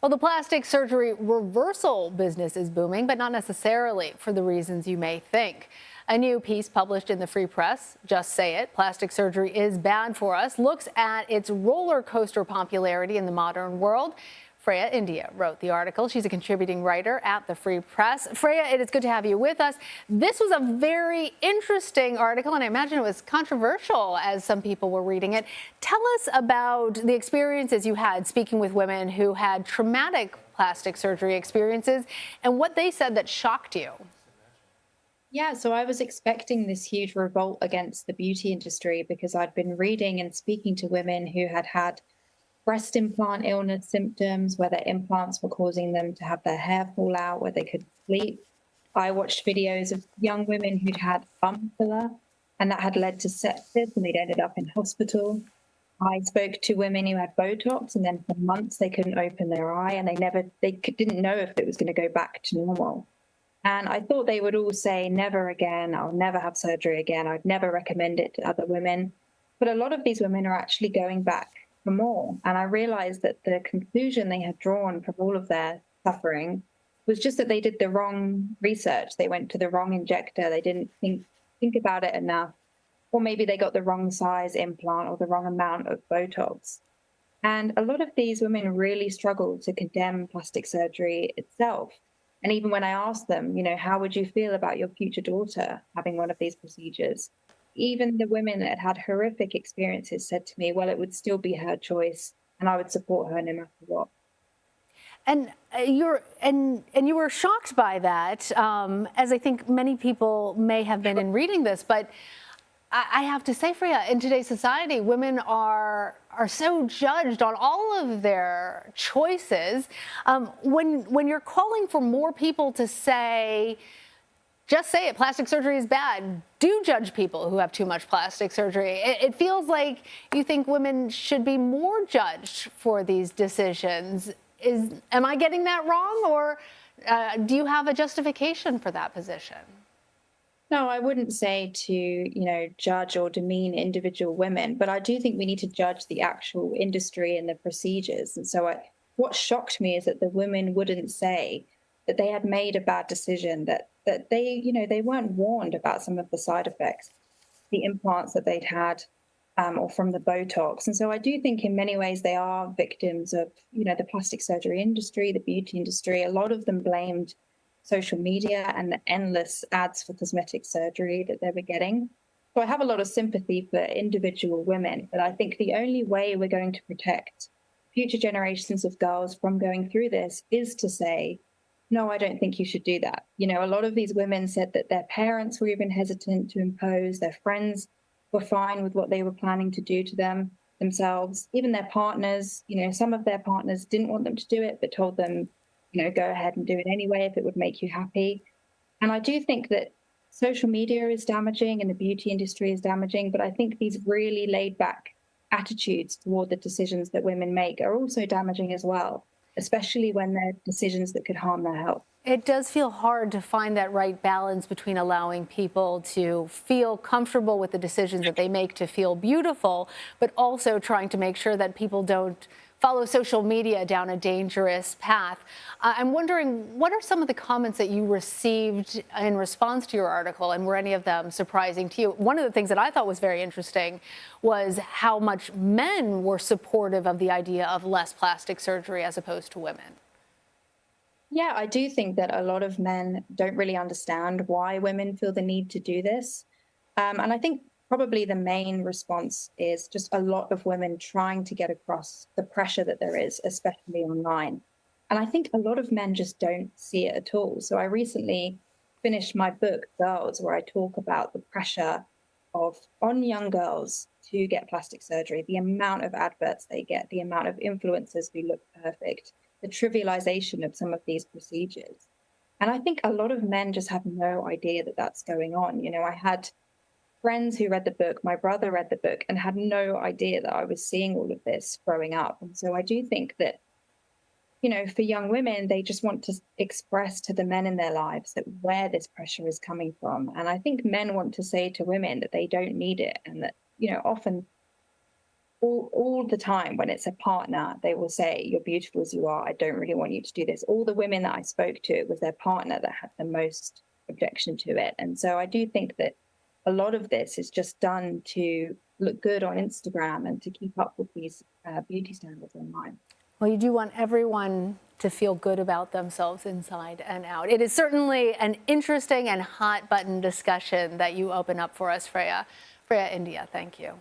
Well, the plastic surgery reversal business is booming, but not necessarily for the reasons you may think. A new piece published in the Free Press, Just Say It, Plastic Surgery is Bad for Us, looks at its roller coaster popularity in the modern world. Freya India wrote the article. She's a contributing writer at the Free Press. Freya, it is good to have you with us. This was a very interesting article, and I imagine it was controversial as some people were reading it. Tell us about the experiences you had speaking with women who had traumatic plastic surgery experiences and what they said that shocked you. Yeah, so I was expecting this huge revolt against the beauty industry because I'd been reading and speaking to women who had had breast implant illness symptoms, where their implants were causing them to have their hair fall out, where they couldn't sleep. I watched videos of young women who'd had bum filler, and that had led to sepsis, and they'd ended up in hospital. I spoke to women who had Botox, and then for months they couldn't open their eye, and didn't know if it was going to go back to normal. And I thought they would all say, never again, I'll never have surgery again, I'd never recommend it to other women. But a lot of these women are actually going back for more. And I realized that the conclusion they had drawn from all of their suffering was just that they did the wrong research. They went to the wrong injector. They didn't think about it enough. Or maybe they got the wrong size implant or the wrong amount of Botox. And a lot of these women really struggle to condemn plastic surgery itself. And even when I asked them, how would you feel about your future daughter having one of these procedures? Even the women that had horrific experiences said to me, well, it would still be her choice and I would support her no matter what. And you were shocked by that, as I think many people may have been in reading this. But I have to say, Freya, in today's society, women are so judged on all of their choices. When you're calling for more people to say, just say it, plastic surgery is bad, do judge people who have too much plastic surgery. It feels like you think women should be more judged for these decisions. Am I getting that wrong, or do you have a justification for that position? No, I wouldn't say to, judge or demean individual women, but I do think we need to judge the actual industry and the procedures. And so what shocked me is that the women wouldn't say that they had made a bad decision, that they weren't warned about some of the side effects, the implants that they'd had, or from the Botox. And so I do think in many ways they are victims of, the plastic surgery industry, the beauty industry. A lot of them blamed social media and the endless ads for cosmetic surgery that they were getting. So I have a lot of sympathy for individual women, but I think the only way we're going to protect future generations of girls from going through this is to say, no, I don't think you should do that. A lot of these women said that their parents were even hesitant to impose, their friends were fine with what they were planning to do to themselves, even their partners. Some of their partners didn't want them to do it, but told them, go ahead and do it anyway if it would make you happy. And I do think that social media is damaging and the beauty industry is damaging, but I think these really laid back attitudes toward the decisions that women make are also damaging as well, especially when they're decisions that could harm their health. It does feel hard to find that right balance between allowing people to feel comfortable with the decisions that they make to feel beautiful, but also trying to make sure that people don't follow social media down a dangerous path. I'm wondering, what are some of the comments that you received in response to your article, and were any of them surprising to you? One of the things that I thought was very interesting was how much men were supportive of the idea of less plastic surgery as opposed to women. Yeah, I do think that a lot of men don't really understand why women feel the need to do this. And I think probably the main response is just a lot of women trying to get across the pressure that there is, especially online. And I think a lot of men just don't see it at all. So I recently finished my book, Girls, where I talk about the pressure on young girls to get plastic surgery, the amount of adverts they get, the amount of influencers who look perfect, the trivialization of some of these procedures. And I think a lot of men just have no idea that that's going on. I had friends who read the book, my brother read the book, and had no idea that I was seeing all of this growing up. And so I do think that, for young women, they just want to express to the men in their lives that where this pressure is coming from. And I think men want to say to women that they don't need it, and that, often all the time when it's a partner, they will say, "You're beautiful as you are. I don't really want you to do this." All the women that I spoke to, it was their partner that had the most objection to it. And so I do think that a lot of this is just done to look good on Instagram and to keep up with these beauty standards online. Well, you do want everyone to feel good about themselves inside and out. It is certainly an interesting and hot button discussion that you open up for us, Freya. Freya India, thank you.